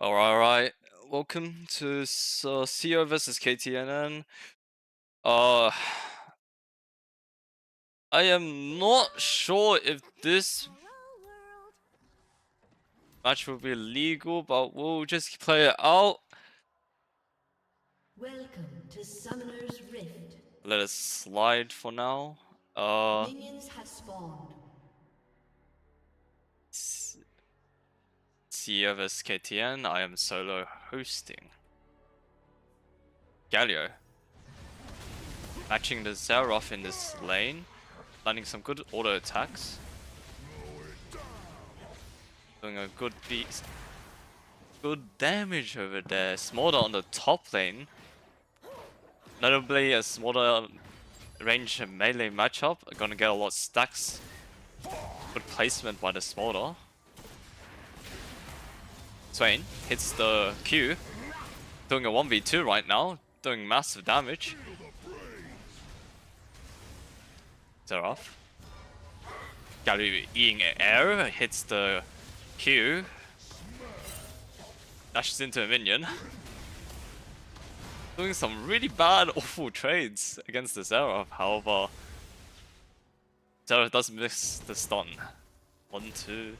Alright. Welcome to CO versus KTNN. Uh, I am not sure if this match will be legal, but we'll just play it out. Welcome to Summoner's Rift. Let it slide for now. Minions have spawned. CO versus KTN. I am solo hosting. Galio. Matching the Xerath in this lane. Landing some good auto attacks. Doing a good beat. Good damage over there. Smolder on the top lane. Notably, a Smolder range melee matchup. Gonna get a lot of stacks. Good placement by the Smolder. Swain hits the Q. Doing a 1v2 right now. Doing massive damage. Xerath. Galio eating air. Hits the Q. Dashes into a minion. Doing some really bad, awful trades against the Xerath. However, Xerath does miss the stun. 1, 2.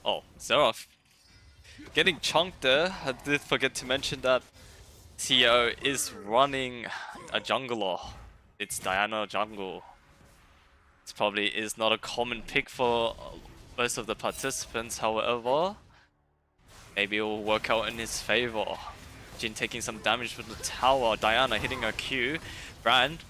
Oh, Xerath getting chunked there. I did forget to mention that TO is running a jungler. It's Diana jungle. This probably is not a common pick for most of the participants, however, maybe it will work out in his favor. Jin taking some damage from the tower, Diana hitting a Q, Brand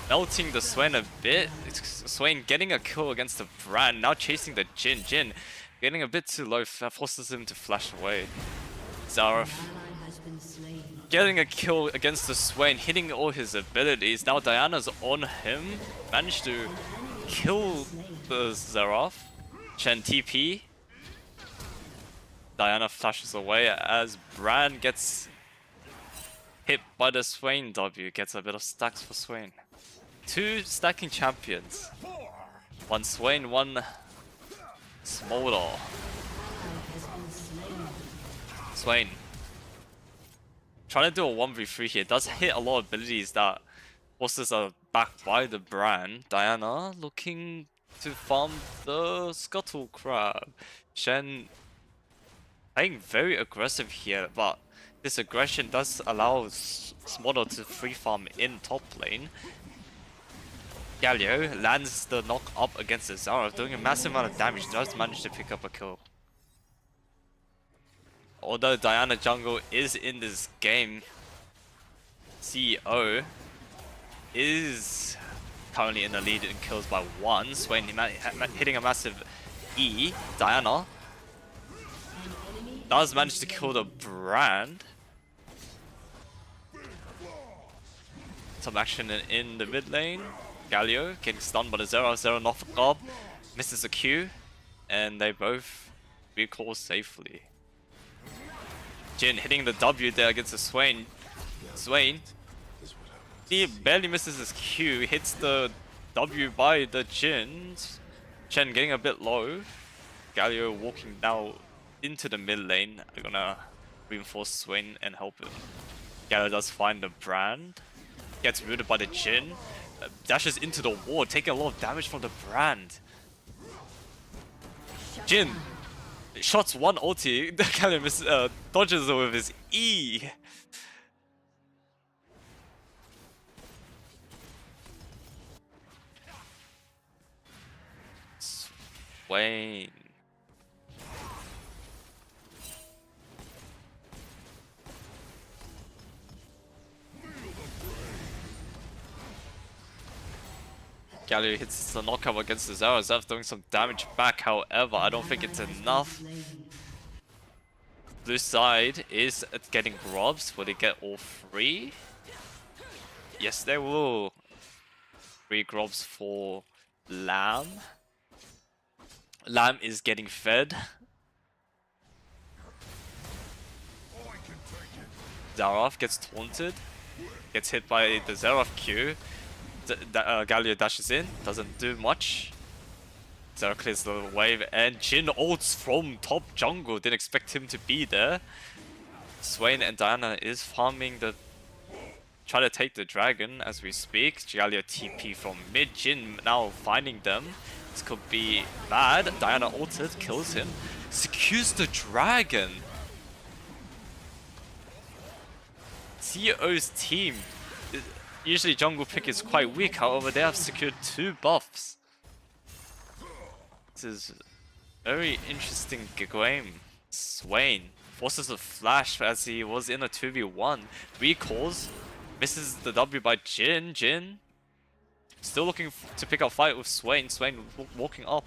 melting the Swain a bit. Swain getting a kill against the Brand, now chasing the Jin. Jin getting a bit too low, forces him to flash away. Xerath getting a kill against the Swain, hitting all his abilities. Now Diana's on him, managed to kill the Xerath. Chen TP. Diana flashes away as Bran gets hit by the Swain W. Gets a bit of stacks for Swain. 2 stacking champions. 1 Swain, 1 Smolder. Swain trying to do a 1v3 here. Does hit a lot of abilities that forces are backed by the Bran. Diana looking to farm the Scuttle Crab. Shen playing very aggressive here, but this aggression does allow Smolder to free farm in top lane. Galio lands the knock up against the Xerath, doing a massive amount of damage, does manage to pick up a kill. Although Diana jungle is in this game, CEO is currently in the lead in kills by 1. Swain hitting a massive E. Diana does manage to kill the Brand. Some action in the mid lane. Galio getting stunned by the Xerath knock up, misses a Q, and they both recall safely. Jin hitting the W there against the Swain. Swain, he barely misses his Q, hits the W by the Jin. Chen getting a bit low. Galio walking now into the mid lane. They're gonna reinforce Swain and help him. Galio does find the Brand. Gets rooted by the Jin. Dashes into the wall, taking a lot of damage from the Brand. Jin shots 1 ulti. The Galio dodges with his E. Swain. Galio hits the knockout against the Xerath. Xerath doing some damage back, however, I don't think it's enough. Blue side is getting grubs. Will they get all 3? Yes, they will. 3 grobs for Lamb. Lamb is getting fed. Xerath gets taunted. Gets hit by the Xerath Q. Galio dashes in. Doesn't do much. Xerath clears the wave. And Jhin ults from top jungle. Didn't expect him to be there. Swain and Diana is farming the... Try to take the dragon as we speak. Galio TP from mid. Jhin now finding them. This could be bad. Diana ulted. Kills him. Secures the dragon. CEO's team, usually jungle pick is quite weak, however they have secured 2 buffs. This is very interesting game. Swain forces a flash as he was in a 2v1. Recalls, misses the W by Jhin. Jhin still looking to pick up fight with Swain. Swain walking up.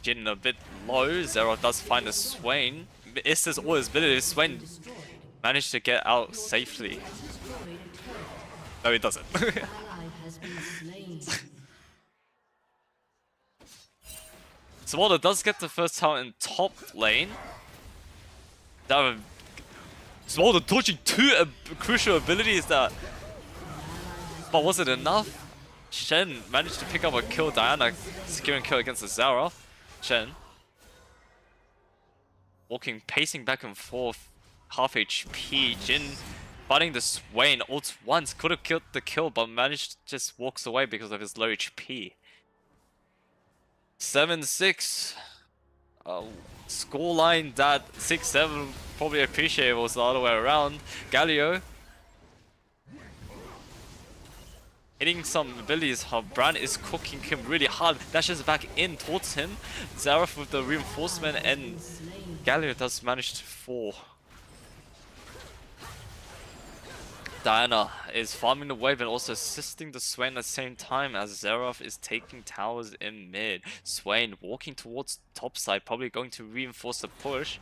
Jhin a bit low. Xerath does find a Swain. Misses all his abilities. Swain managed to get out safely. No, he doesn't. Smolder does get the first tower in top lane. Smolder dodging 2 crucial abilities that... But was it enough? Shen managed to pick up a kill. Diana securing kill against the Xerath. Shen walking, pacing back and forth, half HP. Jhin fighting the Swain, ults once, could have killed the kill, but managed to just walks away because of his low HP. 7-6. Scoreline that 6-7 probably appreciate was the other way around. Galio hitting some abilities. How Bran is cooking him really hard. Dashes back in towards him. Xerath with the reinforcement, and Galio does manage to fall. Diana is farming the wave and also assisting the Swain at the same time as Xerath is taking towers in mid. Swain walking towards top side, probably going to reinforce the push.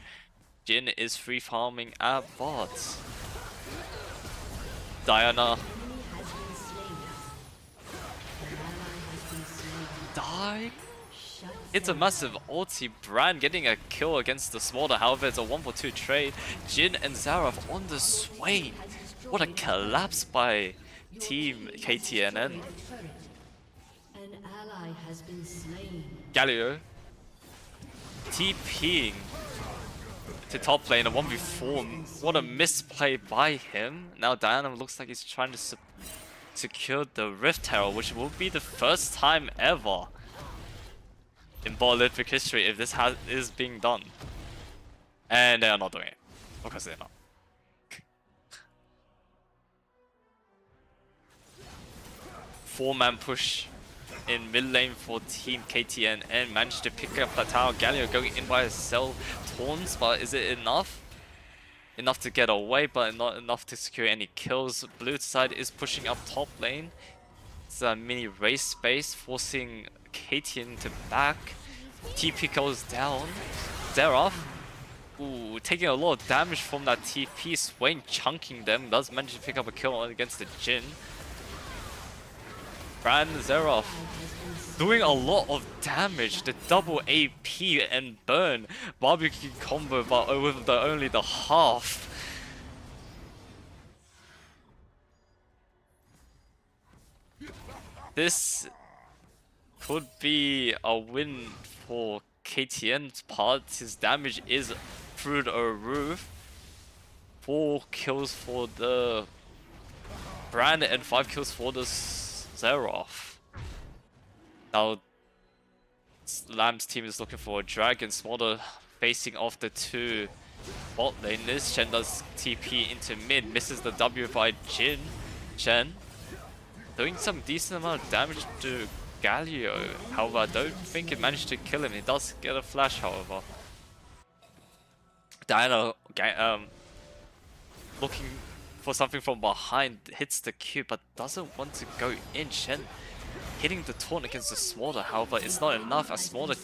Jhin is free farming at bot. Diana die. It's a massive ulti. Bran getting a kill against the Smolder, however it's a 1-for-2 trade. Jhin and Xerath on the Swain. What a collapse by team KTNN. An ally has been slain. Galio TPing to top lane, a 1v4. What a misplay by him. Now Diana looks like he's trying to secure the Rift Herald, which will be the first time ever in Botlympic history if this is being done. And they are not doing it. Because they're not. Four-man push in mid lane for team KTN and managed to pick up that tower. Galio going in by herself, taunts, but is it enough? Enough to get away, but not enough to secure any kills. Blue side is pushing up top lane. It's a mini race space, forcing KTN to back. TP goes down. Xerath, ooh, taking a lot of damage from that TP. Swain chunking them, does manage to pick up a kill against the Jhin. Bran Xerath doing a lot of damage. The double AP and burn barbecue combo, but with only the half. This could be a win for KTN's part. His damage is through the roof. 4 kills for the Bran and 5 kills for the Xerath. Now Lamb's team is looking for a dragon. Smolder facing off the 2 bot laners. Shen does TP into mid, misses the W by Jhin. Shen doing some decent amount of damage to Galio. However, I don't think it managed to kill him. He does get a flash, however. Diana looking for something from behind, hits the Q but doesn't want to go in. Shen hitting the taunt against the Smolder, however it's not enough as Smolder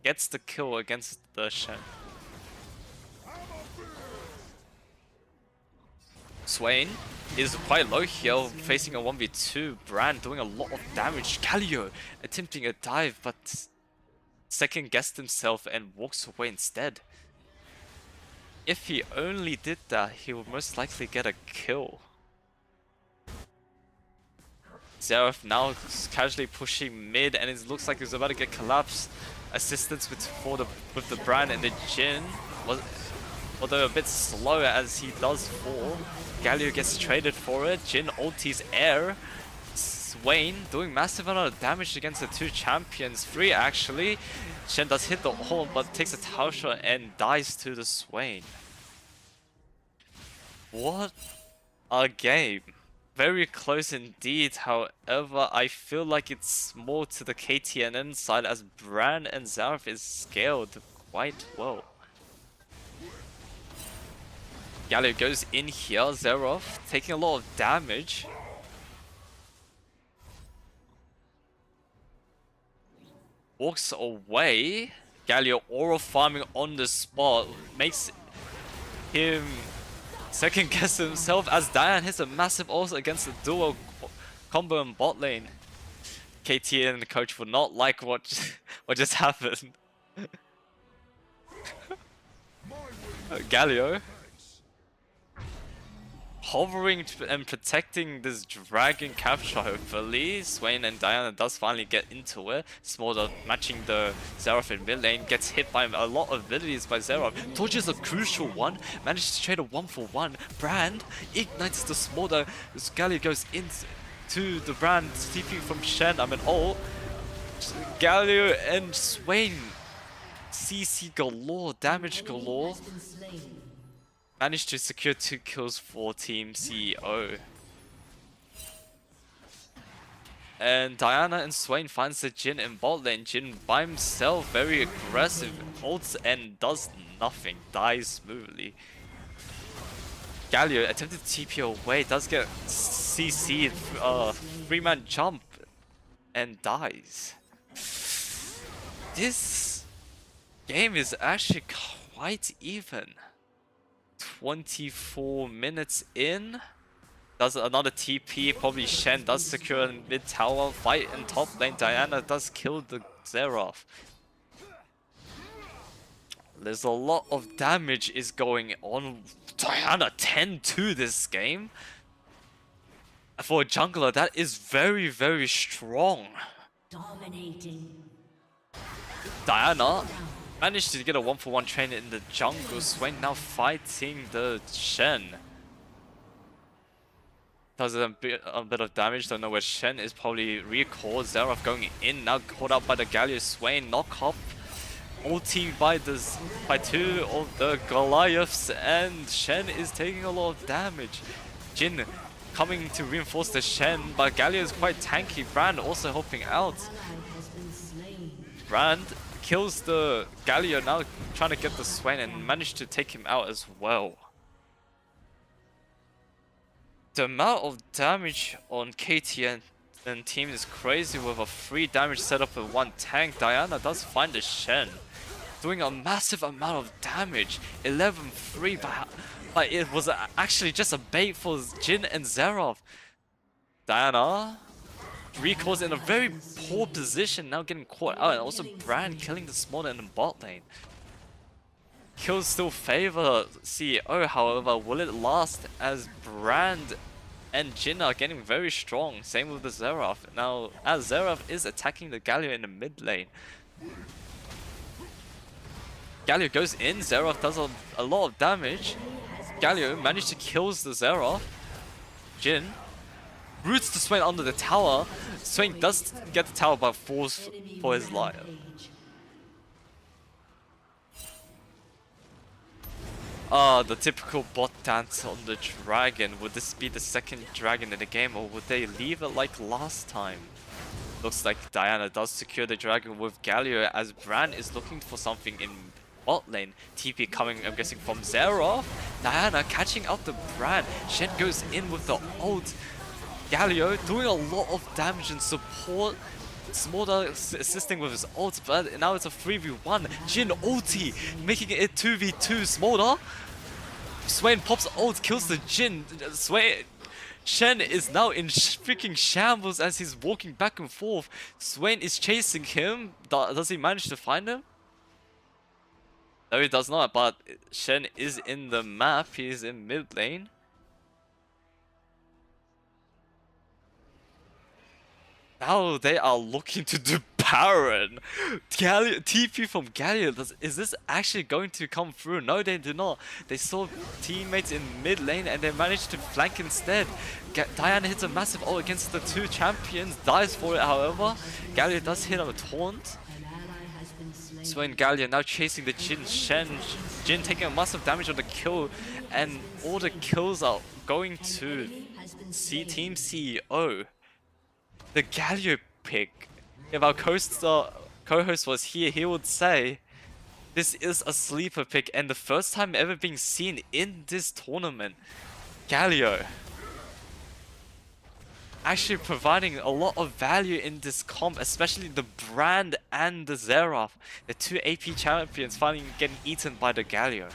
gets the kill against the Shen. Swain is quite low here, facing a 1v2. Brand doing a lot of damage. Galio attempting a dive, but second guessed himself and walks away instead. If he only did that, he would most likely get a kill. Xerath now casually pushing mid, and it looks like he's about to get collapsed. Assistance with the Brand and the Jhin, although a bit slow as he does fall. Galio gets traded for it. Jhin ultis air. Swain doing massive amount of damage against the two champions. 3 actually. Shen does hit the horn, but takes a tower shot and dies to the Swain. What a game. Very close indeed, however, I feel like it's more to the KTNN side as Bran and Xerath is scaled quite well. Galio goes in here, Xerath taking a lot of damage. Walks away. Galio aura farming on the spot makes him second guess himself as Diane hits a massive ult against the duo combo in bot lane. KTN, the coach, would not like what just happened. Galio hovering and protecting this dragon capture, hopefully. Swain and Diana does finally get into it. Smolder matching the Xerath in mid lane, gets hit by a lot of abilities by Xerath. Dodges a crucial one, manages to trade a 1-for-1. Brand ignites the Smolder. Galio goes into the Brand, TP from Shen. Galio and Swain. CC galore, damage galore. Managed to secure 2 kills for Team CEO. And Diana and Swain finds the Jhin in bot lane. Jhin by himself, very aggressive, ults and does nothing, dies smoothly. Galio attempted to TP away, does get CC'd, 3-man jump, and dies. This game is actually quite even. 24 minutes in, does another TP, probably Shen does secure in mid tower, fight in top lane, Diana does kill the Xerath. There's a lot of damage is going on. Diana 10-2 this game. For a jungler, that is very, very strong. Dominating. Diana managed to get a 1-for-1 train in the jungle. Swain now fighting the Shen. Does a bit of damage. Don't know where Shen is. Probably recall. Xerath going in. Now caught out by the Galio. Swain knock up. Ulti by 2 of the Goliaths. And Shen is taking a lot of damage. Jhin coming to reinforce the Shen. But Galio is quite tanky. Brand also helping out. Brand kills the Galio, now trying to get the Swain and managed to take him out as well. The amount of damage on KTN and team is crazy with a 3 damage setup and 1 tank. Diana does find the Shen, doing a massive amount of damage. 11-3, but it was actually just a bait for Jhin and Xerath. Diana recalls in a very poor position, now getting caught out, and also Brand killing the Smolder in the bot lane. Kills still favor CEO, however, will it last as Brand and Jhin are getting very strong, same with the Xerath. Now, as Xerath is attacking the Galio in the mid lane. Galio goes in, Xerath does a lot of damage. Galio managed to kill the Xerath. Jhin roots the Swain under the tower. Swain does get the tower but falls for his life. The typical bot dance on the dragon. Would this be the second dragon in the game, or would they leave it like last time? Looks like Diana does secure the dragon with Galio as Bran is looking for something in bot lane. TP coming, I'm guessing, from Xerath. Diana catching out the Bran. Shen goes in with the ult. Galio doing a lot of damage and support. Smolder assisting with his ult, but now it's a 3v1. Jhin ulti, making it 2v2. Smolder. Swain pops ult, kills the Jhin. Shen is now in freaking shambles as he's walking back and forth. Swain is chasing him. Does he manage to find him? No, he does not, but Shen is in the map. He's in mid lane. Now they are looking to do Baron. TP from Galio. Is this actually going to come through? No, they do not. They saw teammates in mid lane and they managed to flank instead. Diana hits a massive ult against the two champions. Dies for it, however. Galio does hit a taunt. Swain Galio now chasing the Jin Shen. Jin taking a massive damage on the kill. And all the kills are going to Team CEO. The Galio pick. If our co-host was here, he would say this is a sleeper pick and the first time ever being seen in this tournament. Galio actually providing a lot of value in this comp, especially the Brand and the Xerath. The two AP champions finally getting eaten by the Galio.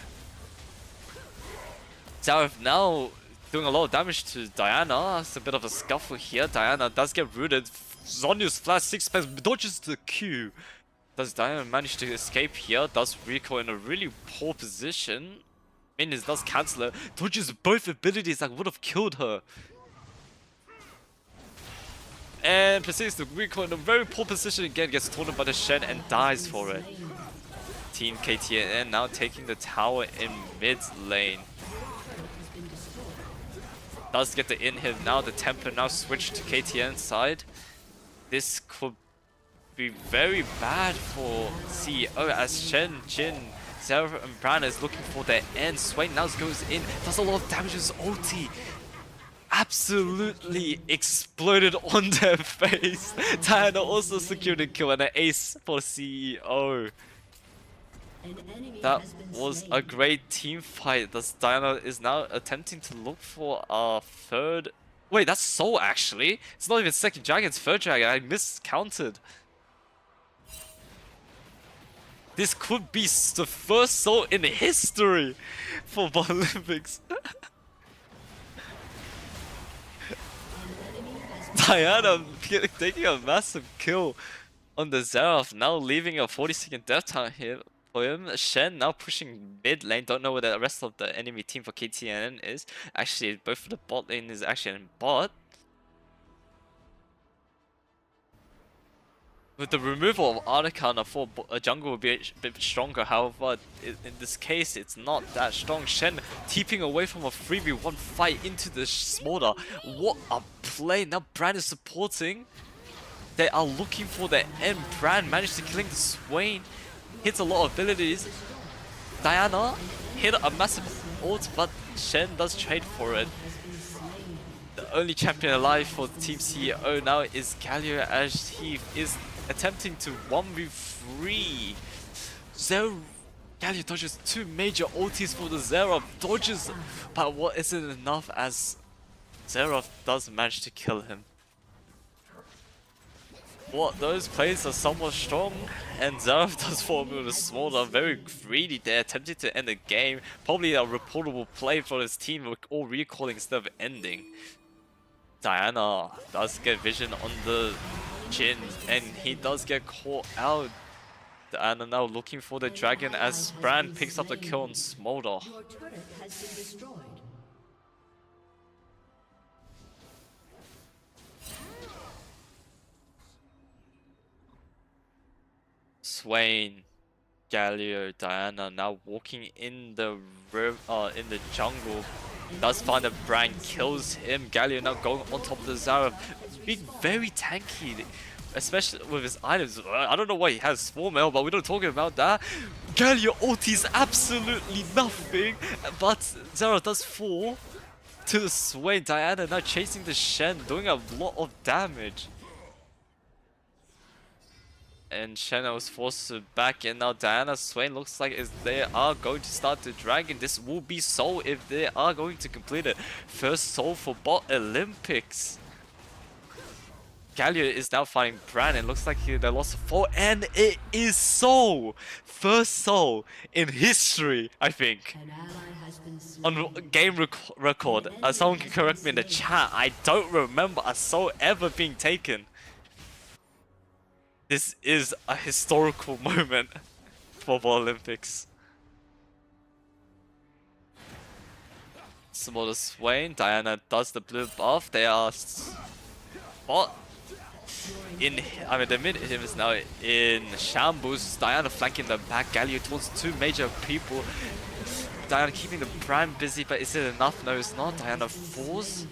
Xerath now doing a lot of damage to Diana. It's a bit of a scuffle here. Diana does get rooted. Zonya's flash 6 packs dodges the Q. Does Diana manage to escape here? Does recoil in a really poor position. Minions does cancel her. Dodges both abilities that would have killed her. And proceeds to recoil in a very poor position again. Gets taunted by the Shen and dies for it. Team KTNN now taking the tower in mid lane. Does get the inhib now. The temper now switched to KTN's side. This could be very bad for CEO as Shen, Jin, Xerath and Bran is looking for their end. Swain now goes in, does a lot of damage with his ulti. Absolutely exploded on their face. Diana also secured a kill and an ace for CEO. That was a great team fight. Diana is now attempting to look for a third. Wait, that's Soul actually. It's not even second dragon, it's third dragon. I miscounted. This could be the first Soul in history for Botlympics. Diana taking a massive kill on the Xerath, now leaving a 40-second death time here for him. Shen now pushing mid lane. Don't know where the rest of the enemy team for KTNN is. Actually, both of the bot lane is actually in bot. With the removal of Arcana for a jungle will be a bit stronger, however, in this case, it's not that strong. Shen TPing away from a 3v1 fight into the smolder. What a play! Now Bran is supporting. They are looking for their end. Bran managed to killing the Swain. Hits a lot of abilities. Diana hit a massive ult, but Shen does trade for it. The only champion alive for Team CEO now is Galio as he is attempting to 1v3. Galio dodges two major ultis for the Xerath. Dodges, but what isn't enough as Xerath does manage to kill him. What, those plays are somewhat strong, and Xerath does fall with a smolder, very greedy there, attempting to end the game. Probably a reportable play for his team, with all recalling instead of ending. Diana does get vision on the Jin, and he does get caught out. Diana now looking for the dragon as Bran picks up the kill on Smolder. Your turret has been destroyed. Swain, Galio, Diana now walking in the jungle. Does find that Bran kills him. Galio now going on top of the Xerath, being very tanky, especially with his items. I don't know why he has Swarm Mail, but we're not talking about that. Galio ultis absolutely nothing, but Xerath does fall to the Swain. Diana now chasing the Shen, doing a lot of damage. And Shen was forced to back in. Now Diana Swain looks like they are going to start the dragon. This will be Soul if they are going to complete it. First Soul for Botlympics. Galio is now fighting Bran. It looks like they lost 4, and it is Soul! First Soul in history, I think. An ally has been On slain. game record, someone can correct me in the chat. I don't remember a Soul ever being taken. This is a historical moment for Botlympics. Smaller Swain, Diana does the blue buff. They are spot in. I mean, the mid team is now in shambles. Diana flanking the back. Galio towards 2 major people. Diana keeping the Bran busy, but is it enough? No, it's not. Diana falls.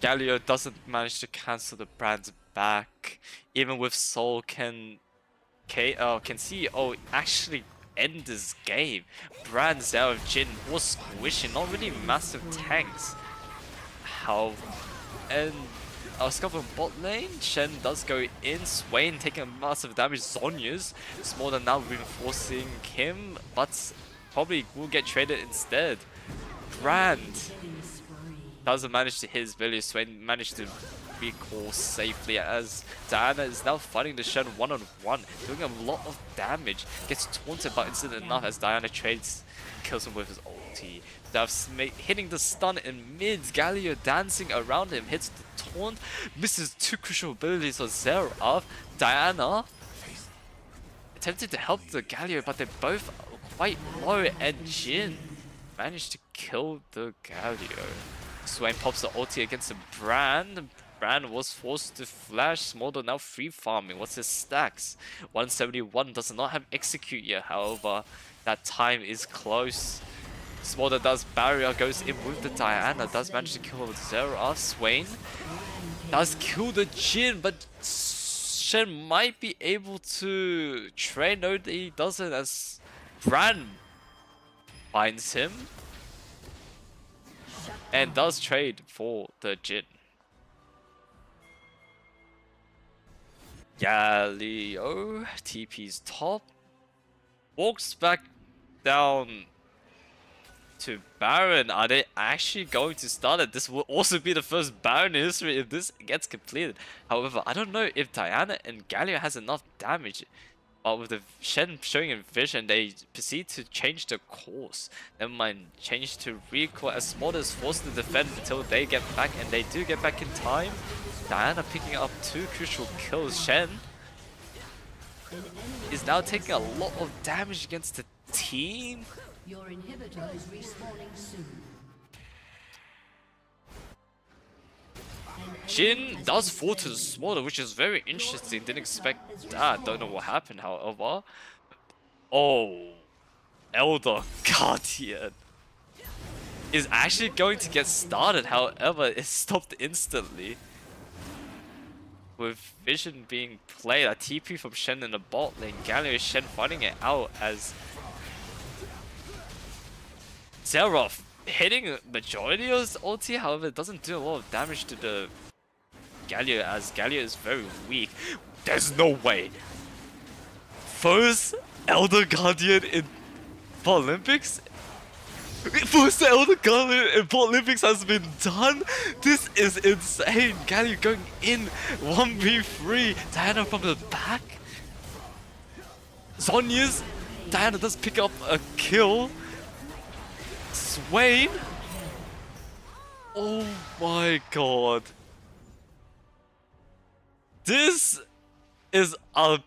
Galio doesn't manage to cancel the Bran's back. Even with Soul, can CEO actually end this game? Bran, Zero, Jin was squishing, not really massive tanks. How? And Oscar from bot lane, Shen does go in, Swain taking a massive damage, Zonya's Smolder now reinforcing him, but probably will get traded instead. Brand doesn't manage to hit his village. Swain managed to recall safely as Diana is now fighting the Shen one-on-one, doing a lot of damage. Gets taunted but isn't enough as Diana trades, kills him with his ulti. That's hitting the stun in mid. Galio dancing around him, hits the taunt, misses 2 crucial abilities on Zerath. Diana attempted to help the Galio, but they're both quite low, and Jin managed to kill the Galio. Swain pops the ulti against the Bran. Bran was forced to flash. Smolder now free farming. What's his stacks? 171 does not have execute yet. However, that time is close. Smolder does barrier, goes in with the Diana, does manage to kill Zerath. Swain does kill the Jin, but Shen might be able to trade. No, he doesn't, as Bran finds him and does trade for the Jin. Galio TP's top, walks back down to Baron. Are they actually going to start it? This will also be the first Baron in history if this gets completed. However, I don't know if Diana and Galio has enough damage. But with the Shen showing in vision, they proceed to change the course. Never mind, change to recoil as Smolder is forced to defend until they get back, and they do get back in time. Diana picking up 2 crucial kills. Shen is now taking a lot of damage against the team. Your inhibitor is respawning soon. Jin does fall to the Smolder, which is very interesting. Didn't expect that. Don't know what happened, however. Oh, Elder Guardian is actually going to get started. However, it stopped instantly. With Vision being played, a TP from Shen in the bot lane. Galio Shen fighting it out as Zerath hitting a majority of his ulti. However, it doesn't do a lot of damage to the Galio, as Galio is very weak. There's no way. First Elder Guardian in Botlympics? First Elder Guardian in Botlympics has been done? This is insane. Galio going in 1v3. Diana from the back. Zonya's. Diana does pick up a kill. Swain. Oh my god. This is a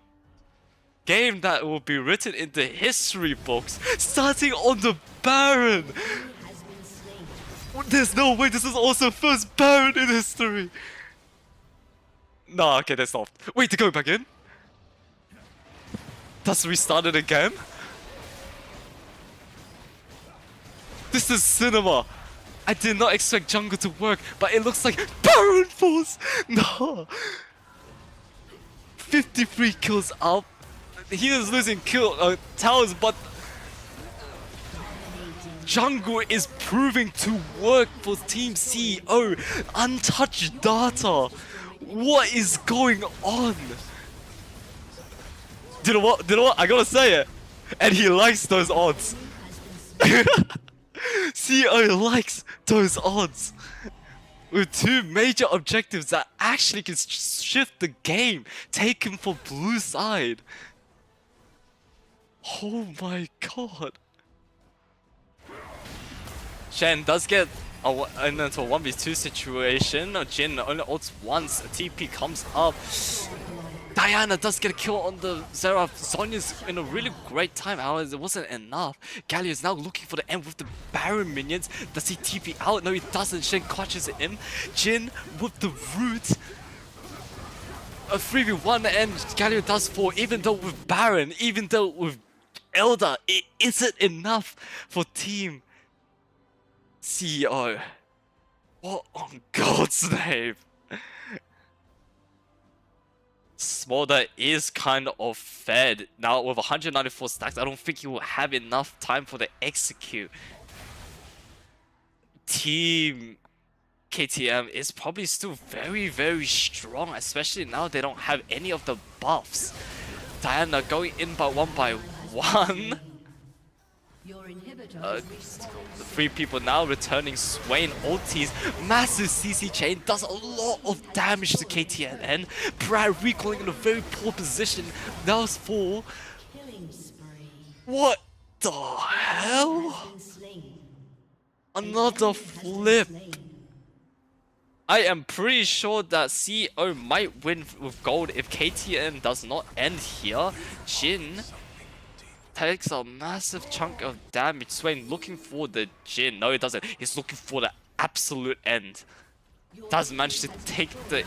game that will be written into history books, starting on the Baron. There's no way this is also first Baron in history. Nah, okay, that's not. Wait, they're going back in? Does restart it again? This is cinema. I did not expect jungle to work, but it looks like Baron falls. No. 53 kills up. He is losing towers, but jungle is proving to work for Team CEO. Untouched data. What is going on? You know what? You know what? I gotta say it. And he likes those odds. CEO likes those odds. with two major objectives that actually can shift the game, taken for blue side. Oh my god. Shen does get into a 1v2 situation. Jin only ults once, a TP comes up. Diana does get a kill on the Xerath. Sonya's in a really great time, however, it wasn't enough. Galio is now looking for the end with the Baron minions. Does he TP out? No, he doesn't. Shen clutches it in. Jin with the root. A 3v1 and Galio does fall, even though with Baron, even though with Elder, it isn't enough for Team CEO. What on God's name? Smolder is kind of fed. Now with 194 stacks, I don't think he will have enough time for the execute. Team KTM is probably still very, very strong, especially now they don't have any of the buffs. Diana going in by one. Three people now returning. Swain ultis, massive CC chain, does a lot of damage to KTNN. Brad recalling in a very poor position. That was full. What the hell? Another flip. I am pretty sure that CEO might win with gold if KTN does not end here. Jin takes a massive chunk of damage. Swain looking for the Jin. No, he doesn't. He's looking for the absolute end. Does manage to take the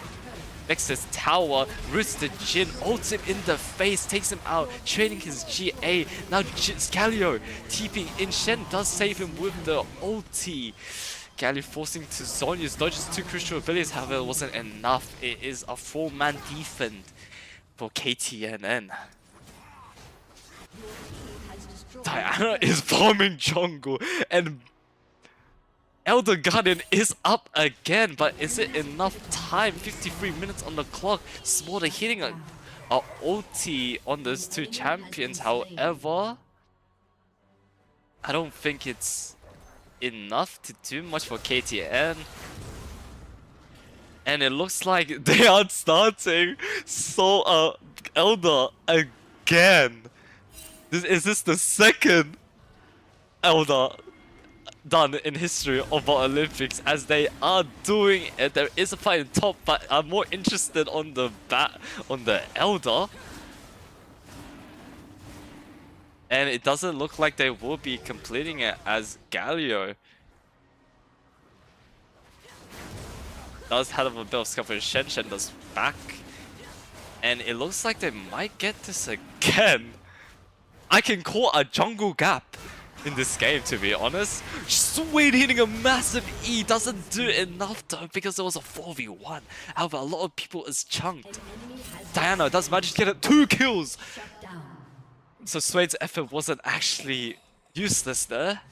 Nexus tower, roots the Jin, ults him in the face, takes him out, training his GA. Now Galio TPing in. Shen does save him with the ulti. Galio forcing to Sonya's dodges two crucial abilities, however it wasn't enough. It is a 4-man defend for KTNN. Diana is farming jungle and Elder Guardian is up again, but is it enough time? 53 minutes on the clock. Smolder hitting a ulti on those two champions, however, I don't think it's enough to do much for KTN. And it looks like they are starting Elder again. Is this the second Elder done in history of Botlympics, as they are doing it? There is a fight in top, but I'm more interested on the Elder. And it doesn't look like they will be completing it, as Galio does have a bit of scuffle. Shen does back. And it looks like they might get this again. I can call a jungle gap in this game, to be honest. Swain hitting a massive E doesn't do enough though, because it was a 4v1. However, a lot of people is chunked. Diana does manage to get it 2 kills. So Swain's effort wasn't actually useless there.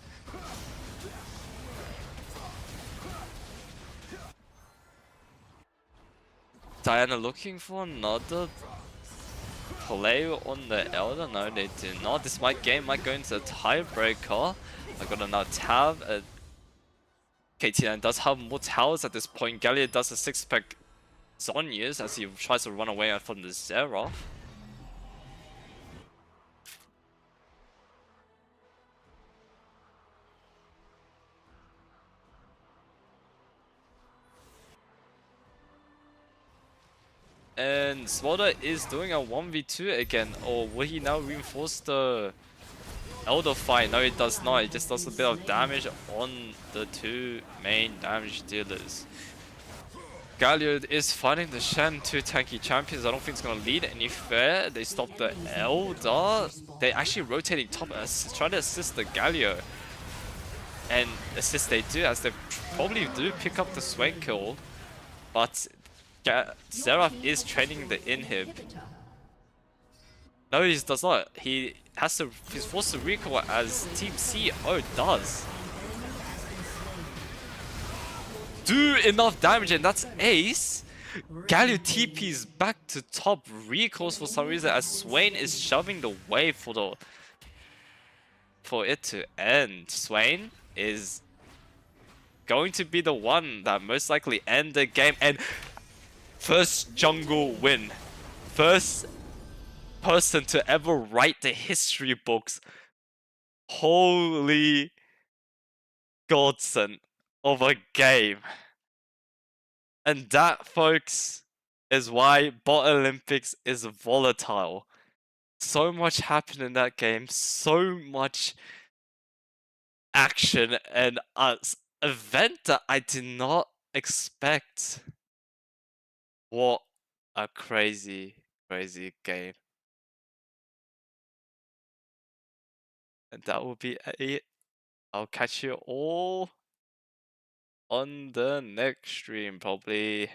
Diana looking for another play on the Elder. No, they do not. This game might go into a tiebreaker. I got another tab. KTN does have more towers at this point. Galio does a 6-pack Zonyas as he tries to run away from the Xerath. And Smolder is doing a 1v2 again, or will he now reinforce the Elder fight? No, it does not. It just does a bit of damage on the two main damage dealers. Galio is fighting the Shen, two tanky champions. I don't think it's going to lead any fair. They stop the Elder. They're actually rotating top, trying to assist the Galio. And assist they do, as they probably do pick up the Swain kill. But Xerath is training the inhib. No, he does not. He's forced to recall as Team CEO does. Do enough damage, and that's ace. Galio TP's back to top, recalls for some reason as Swain is shoving the way for it to end. Swain is going to be the one that most likely end the game. And first jungle win. First person to ever write the history books. Holy godsend of a game. And that, folks, is why Botlympics is volatile. So much happened in that game, so much action, and an event that I did not expect. What a crazy, crazy game. And that will be it. I'll catch you all on the next stream, probably.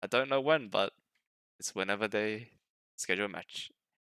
I don't know when, but it's whenever they schedule a match.